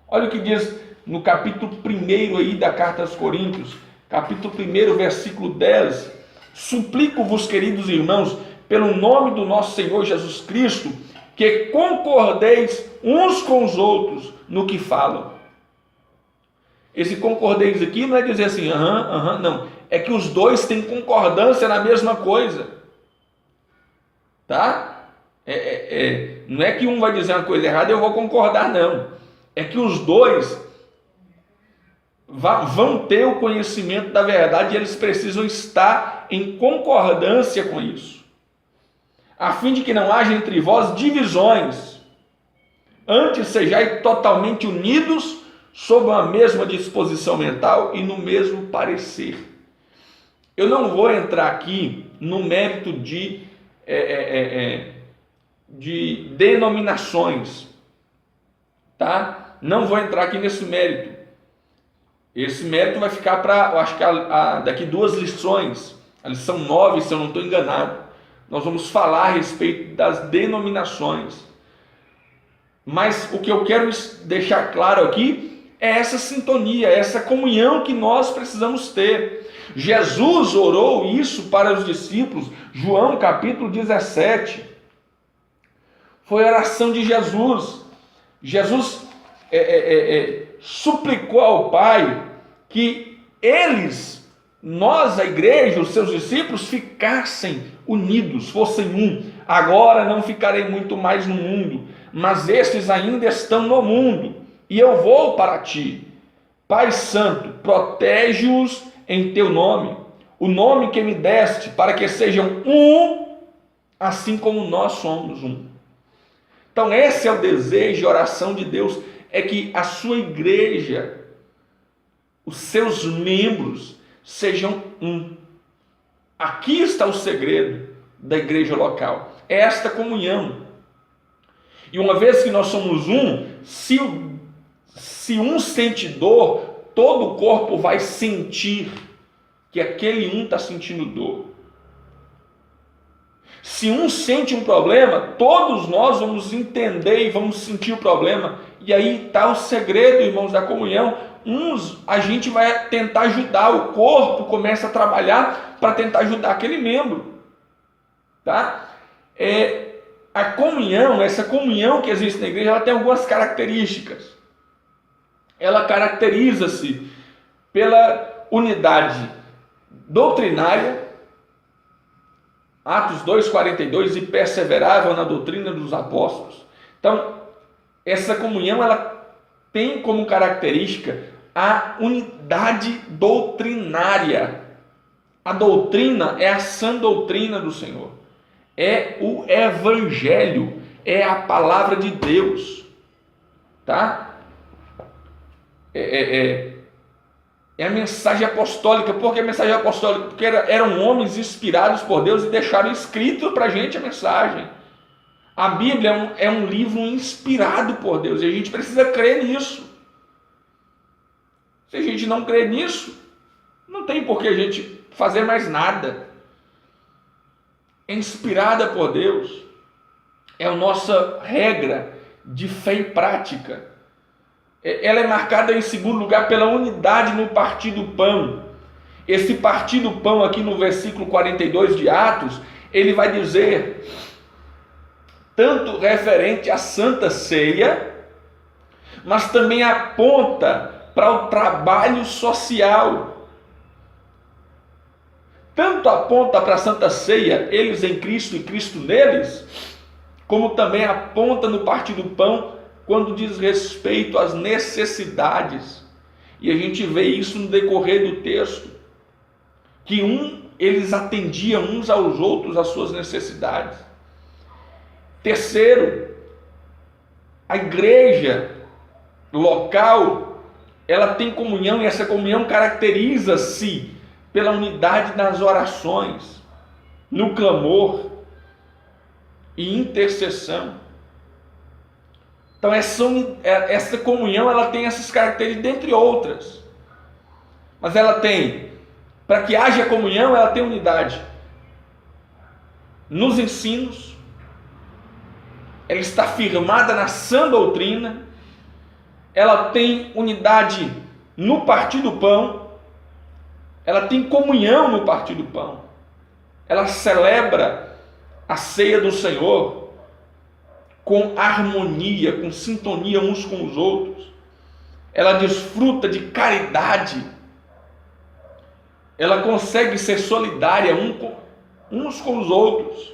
Olha o que diz no capítulo 1 aí da carta aos Coríntios, capítulo 1, versículo 10. Suplico-vos, queridos irmãos, pelo nome do nosso Senhor Jesus Cristo, que concordeis uns com os outros no que falam. Esse concordeis aqui não é dizer assim, não. É que os dois têm concordância na mesma coisa. Tá? Não é que um vai dizer uma coisa errada e eu vou concordar, não. É que os dois vão ter o conhecimento da verdade e eles precisam estar em concordância com isso, a fim de que não haja entre vós divisões, antes sejais totalmente unidos sob a mesma disposição mental e no mesmo parecer. Eu não vou entrar aqui no mérito de denominações, tá? Não vou entrar aqui nesse mérito. Esse mérito vai ficar para, eu acho que daqui 2 lições, a lição 9, se eu não estou enganado. Nós vamos falar a respeito das denominações. Mas o que eu quero deixar claro aqui é essa sintonia, essa comunhão que nós precisamos ter. Jesus orou isso para os discípulos, João capítulo 17. Foi a oração de Jesus. Jesus suplicou ao Pai que nós, a igreja, os seus discípulos, ficassem unidos, fossem um. Agora não ficarei muito mais no mundo, mas estes ainda estão no mundo, e eu vou para ti. Pai Santo, protege-os em teu nome, o nome que me deste, para que sejam um, assim como nós somos um. Então esse é o desejo e oração de Deus, é que a sua igreja, os seus membros, sejam um. Aqui está o segredo da igreja local, é esta comunhão. E uma vez que nós somos um, se um sente dor, todo o corpo vai sentir que aquele um está sentindo dor. Se um sente um problema, todos nós vamos entender e vamos sentir o problema. E aí está o segredo, irmãos, da comunhão. A gente vai tentar ajudar, o corpo começa a trabalhar para tentar ajudar aquele membro. Tá? A comunhão, essa comunhão que existe na igreja, ela tem algumas características. Ela caracteriza-se pela unidade doutrinária, Atos 2,42, e perseveravam na doutrina dos apóstolos. Então, essa comunhão, ela tem como característica a unidade doutrinária. A doutrina é a sã doutrina do Senhor. É o Evangelho, é a palavra de Deus. Tá? É a mensagem apostólica. Por que a mensagem apostólica? Porque eram homens inspirados por Deus e deixaram escrito para a gente a mensagem. A Bíblia é um livro inspirado por Deus e a gente precisa crer nisso. Se a gente não crer nisso, não tem por que a gente fazer mais nada. É inspirada por Deus. É a nossa regra de fé e prática. Ela é marcada em segundo lugar pela unidade no partir do pão. Esse partir do pão aqui no versículo 42 de Atos, ele vai dizer, tanto referente à Santa Ceia, mas também aponta para o trabalho social. Tanto aponta para a Santa Ceia, eles em Cristo e Cristo neles, como também aponta no partir do pão quando diz respeito às necessidades. E a gente vê isso no decorrer do texto, que eles atendiam uns aos outros as suas necessidades. Terceiro, a igreja local, ela tem comunhão, e essa comunhão caracteriza-se pela unidade nas orações, no clamor e intercessão. Então essa comunhão, ela tem essas características, dentre outras. Mas ela tem, para que haja comunhão, ela tem unidade. nos ensinos, ela está firmada na sã doutrina, ela tem unidade no partir do pão, ela tem comunhão no partir do pão, ela celebra a ceia do Senhor com harmonia, com sintonia uns com os outros, ela desfruta de caridade, ela consegue ser solidária uns com os outros,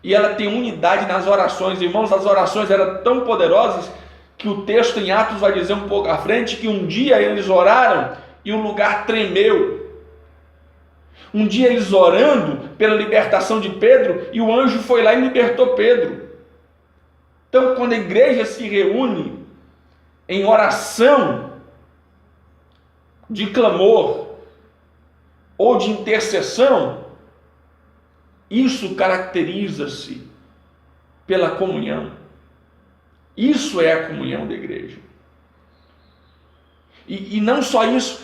e ela tem unidade nas orações. Irmãos, as orações eram tão poderosas que o texto em Atos vai dizer um pouco à frente que um dia eles oraram e o lugar tremeu. Um dia eles orando pela libertação de Pedro, e o anjo foi lá e libertou Pedro. Então, quando a igreja se reúne em oração de clamor ou de intercessão, isso caracteriza-se pela comunhão. Isso é a comunhão da igreja. E não só isso,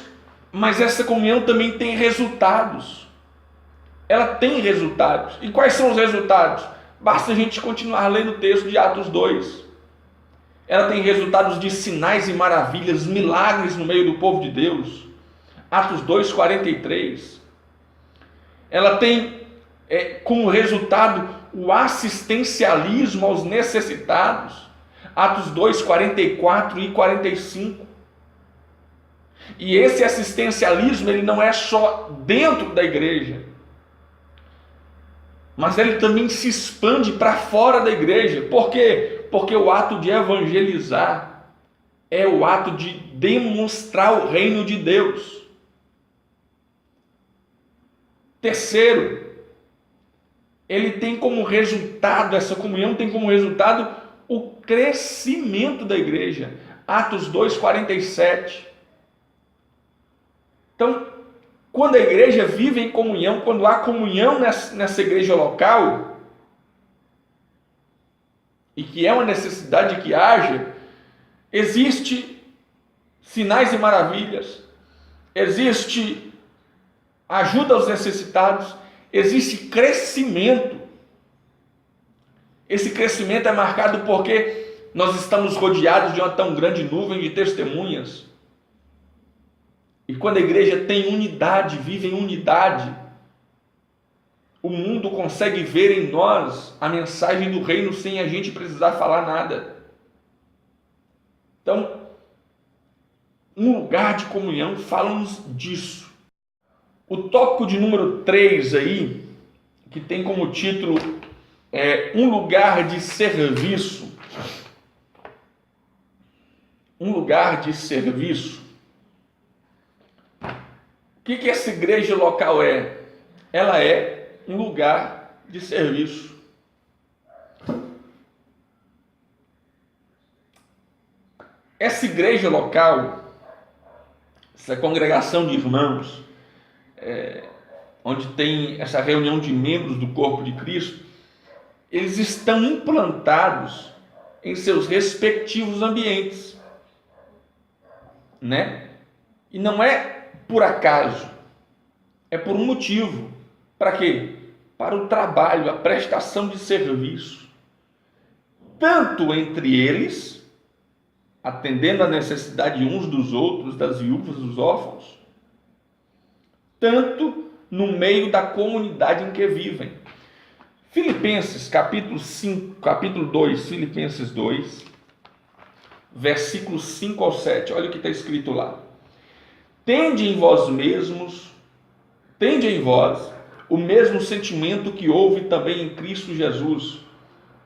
mas essa comunhão também tem resultados. Ela tem resultados. E quais são os resultados? Basta a gente continuar lendo o texto de Atos 2. Ela tem resultados de sinais e maravilhas, milagres no meio do povo de Deus. Atos 2:43. Ela tem como resultado o assistencialismo aos necessitados. Atos 2:44 e 45. E esse assistencialismo, ele não é só dentro da igreja, mas ele também se expande para fora da igreja. Por quê? Porque o ato de evangelizar é o ato de demonstrar o reino de Deus. Terceiro, ele tem como resultado, essa comunhão tem como resultado o crescimento da igreja. Atos 2:47. Então, quando a igreja vive em comunhão, quando há comunhão nessa igreja local, e que é uma necessidade que haja, existe sinais e maravilhas, existe ajuda aos necessitados, existe crescimento. Esse crescimento é marcado porque nós estamos rodeados de uma tão grande nuvem de testemunhas. E quando a igreja tem unidade, vive em unidade, o mundo consegue ver em nós a mensagem do reino sem a gente precisar falar nada. Então, um lugar de comunhão, fala-nos disso. O tópico de número 3 aí, que tem como título um lugar de serviço. Um lugar de serviço. O que essa igreja local é? Ela é um lugar de serviço. Essa igreja local, essa congregação de irmãos, onde tem essa reunião de membros do corpo de Cristo, eles estão implantados em seus respectivos ambientes, né? E não é por acaso, é por um motivo. Para quê? Para o trabalho, a prestação de serviço, tanto entre eles, atendendo a necessidade uns dos outros, das viúvas, dos órfãos, tanto no meio da comunidade em que vivem. Filipenses, capítulo 2, Filipenses 2, versículos 5 ao 7, olha o que está escrito lá. Tende em vós o mesmo sentimento que houve também em Cristo Jesus,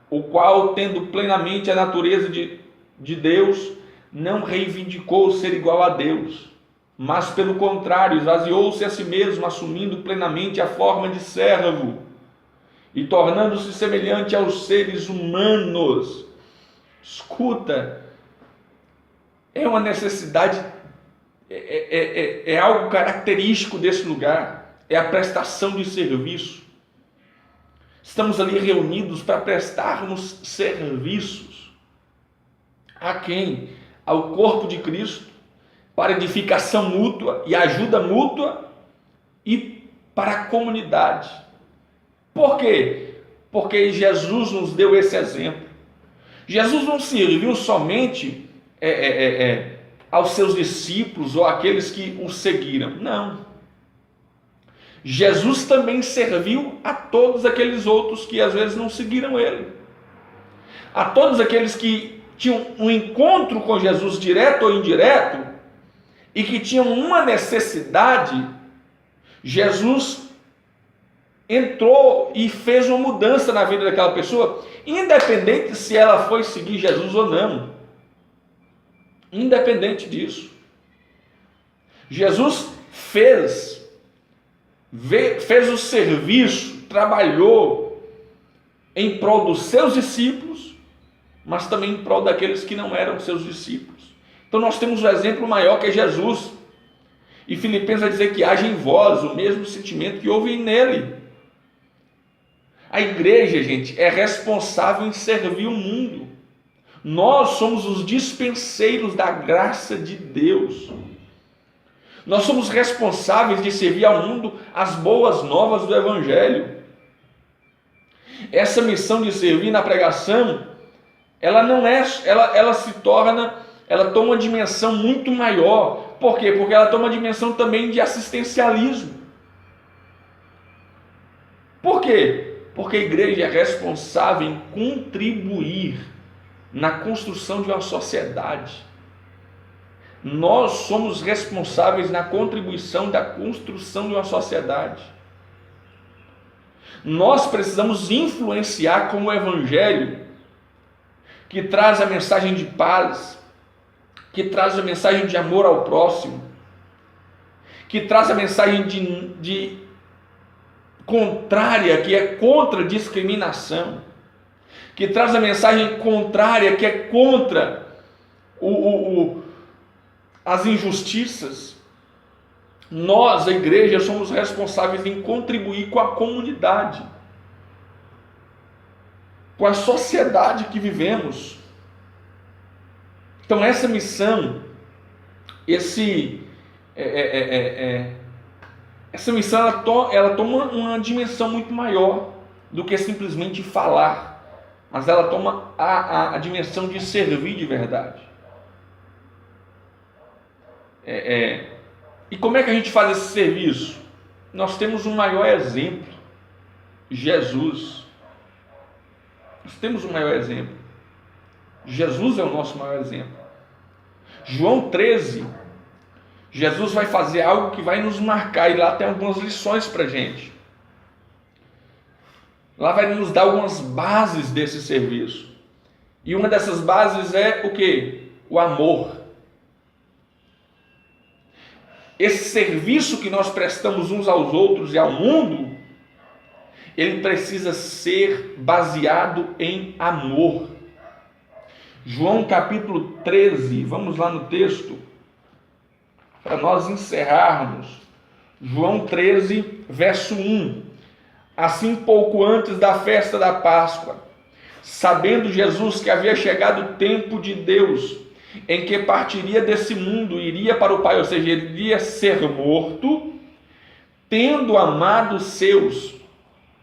o qual, tendo plenamente a natureza de Deus, não reivindicou ser igual a Deus, mas pelo contrário, esvaziou-se a si mesmo, assumindo plenamente a forma de servo, e tornando-se semelhante aos seres humanos. Escuta, é uma necessidade, é algo característico desse lugar, é a prestação de serviço. Estamos ali reunidos para prestarmos serviços. A quem? Ao corpo de Cristo, para edificação mútua e ajuda mútua, e para a comunidade, Por quê? Porque Jesus nos deu esse exemplo. Jesus não serviu somente aos seus discípulos ou àqueles que o seguiram. Não. Jesus também serviu a todos aqueles outros que às vezes não seguiram ele. A todos aqueles que tinham um encontro com Jesus direto ou indireto e que tinham uma necessidade, Jesus entrou e fez uma mudança na vida daquela pessoa, independente se ela foi seguir Jesus ou não. Independente disso. Jesus fez o serviço, trabalhou em prol dos seus discípulos, mas também em prol daqueles que não eram seus discípulos. Então nós temos um exemplo maior que é Jesus. E Filipenses vai dizer que haja em vós o mesmo sentimento que houve nele. A igreja, gente, é responsável em servir o mundo. Nós somos os dispenseiros da graça de Deus. Nós somos responsáveis de servir ao mundo as boas novas do Evangelho. Essa missão de servir na pregação, ela toma uma dimensão muito maior. Por quê? Porque ela toma uma dimensão também de assistencialismo. Por quê? Porque a igreja é responsável em contribuir na construção de uma sociedade. Nós somos responsáveis na contribuição da construção de uma sociedade. Nós precisamos influenciar com o Evangelho, que traz a mensagem de paz, que traz a mensagem de amor ao próximo, que traz a mensagem de contrária, que é contra a discriminação, que traz a mensagem contrária, que é contra as injustiças. Nós, a igreja, somos responsáveis em contribuir com a comunidade, com a sociedade que vivemos. Então essa missão, essa missão ela toma uma dimensão muito maior do que simplesmente falar, mas ela toma a dimensão de servir de verdade. E como é que a gente faz esse serviço? Nós temos um maior exemplo, Jesus. Nós temos um maior exemplo. Jesus é o nosso maior exemplo. João 13, Jesus vai fazer algo que vai nos marcar, e lá tem algumas lições para a gente. Lá vai nos dar algumas bases desse serviço. E uma dessas bases é o quê? O amor. Esse serviço que nós prestamos uns aos outros e ao mundo, ele precisa ser baseado em amor. João capítulo 13, vamos lá no texto, para nós encerrarmos. João 13, verso 1. Assim, pouco antes da festa da Páscoa, sabendo Jesus que havia chegado o tempo de Deus, em que partiria desse mundo, iria para o Pai, ou seja, ele iria ser morto, tendo amado os seus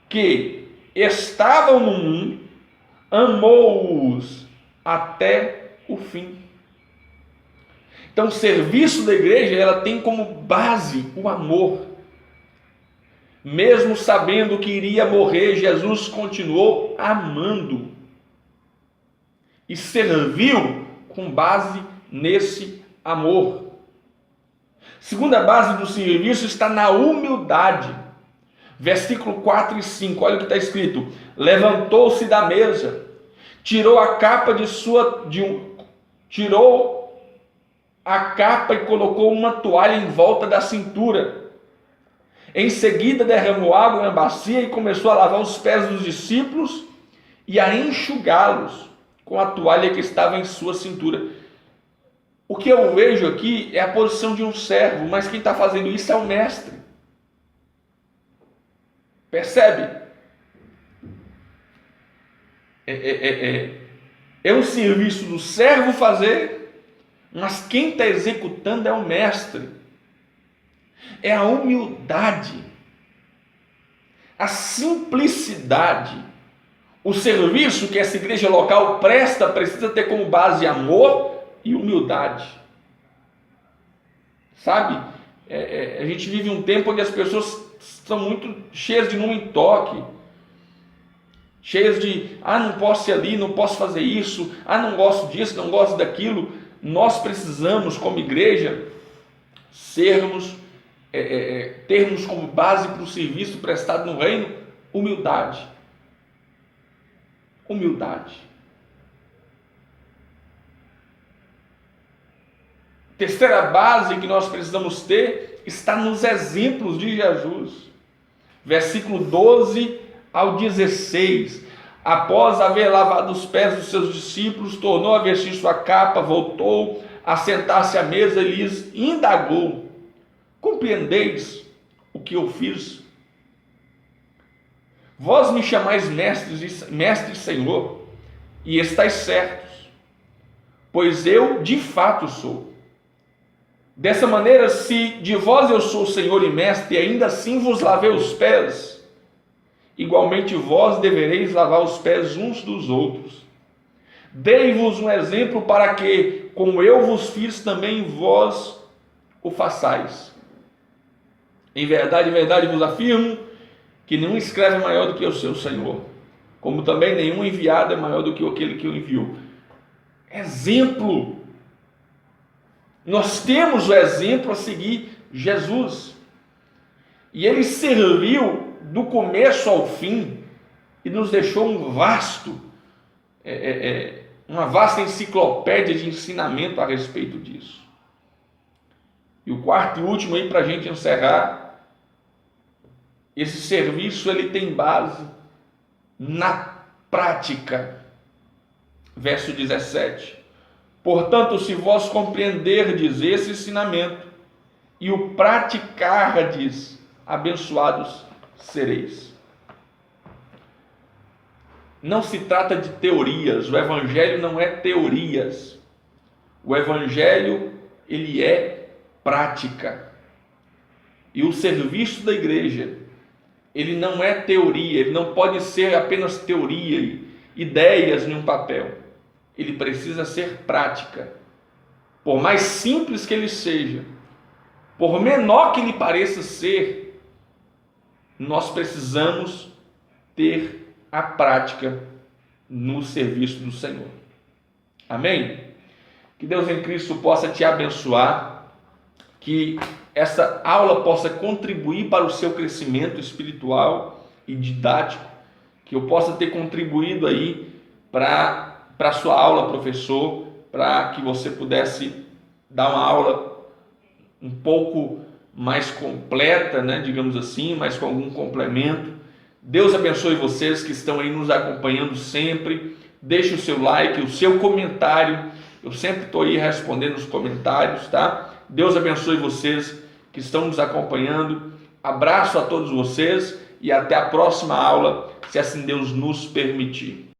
que estavam no mundo, amou-os até o fim. Então, o serviço da igreja, ela tem como base o amor. Mesmo sabendo que iria morrer, Jesus continuou amando e serviu com base nesse amor. Segunda base do serviço está na humildade. Versículo 4 e 5, olha o que está escrito: levantou-se da mesa, tirou a capa e colocou uma toalha em volta da cintura. Em seguida derramou água na bacia e começou a lavar os pés dos discípulos e a enxugá-los com a toalha que estava em sua cintura. O que eu vejo aqui é a posição de um servo, mas quem está fazendo isso é o mestre. Percebe? É um serviço do servo fazer, mas quem está executando é o mestre. É a humildade. a simplicidade. O serviço que essa igreja local presta precisa ter como base amor e humildade. Sabe? A gente vive um tempo onde as pessoas estão muito cheias de nome em toque. Cheias de, não posso ir ali, não posso fazer isso, não gosto disso, não gosto daquilo. Nós precisamos, como igreja, termos como base para o serviço prestado no reino, humildade. Humildade. Terceira base que nós precisamos ter está nos exemplos de Jesus. Versículo 12 ao 16. Após haver lavado os pés dos seus discípulos, tornou a vestir sua capa, voltou a sentar-se à mesa e lhes indagou: compreendeis o que eu fiz? Vós me chamais mestre e Senhor, e estáis certos, pois eu de fato sou. Dessa maneira, se de vós eu sou Senhor e mestre, e ainda assim vos lavei os pés, igualmente vós devereis lavar os pés uns dos outros. Dei-vos um exemplo para que, como eu vos fiz, também vós o façais. Em verdade vos afirmo que nenhum escravo é maior do que o seu Senhor, como também nenhum enviado é maior do que aquele que o enviou. Exemplo. Nós temos o exemplo a seguir, Jesus. E ele serviu do começo ao fim e nos deixou uma vasta enciclopédia de ensinamento a respeito disso. E o quarto e último aí para a gente encerrar, esse serviço ele tem base na prática. Verso 17. Portanto, se vós compreenderdes esse ensinamento e o praticardes, abençoados sereis. Não se trata de teorias, o evangelho não é teorias. O evangelho, ele é prática. E o serviço da igreja, ele não é teoria, ele não pode ser apenas teoria e ideias em um papel. Ele precisa ser prática. Por mais simples que ele seja, por menor que ele pareça ser, nós precisamos ter a prática no serviço do Senhor. Amém? Que Deus em Cristo possa te abençoar, que essa aula possa contribuir para o seu crescimento espiritual e didático, que eu possa ter contribuído aí para a sua aula, professor, para que você pudesse dar uma aula um pouco mais completa, né, digamos assim, mas com algum complemento. Deus abençoe vocês que estão aí nos acompanhando sempre. Deixe o seu like, o seu comentário. Eu sempre estou aí respondendo os comentários, tá? Deus abençoe vocês que estão nos acompanhando. Abraço a todos vocês e até a próxima aula, se assim Deus nos permitir.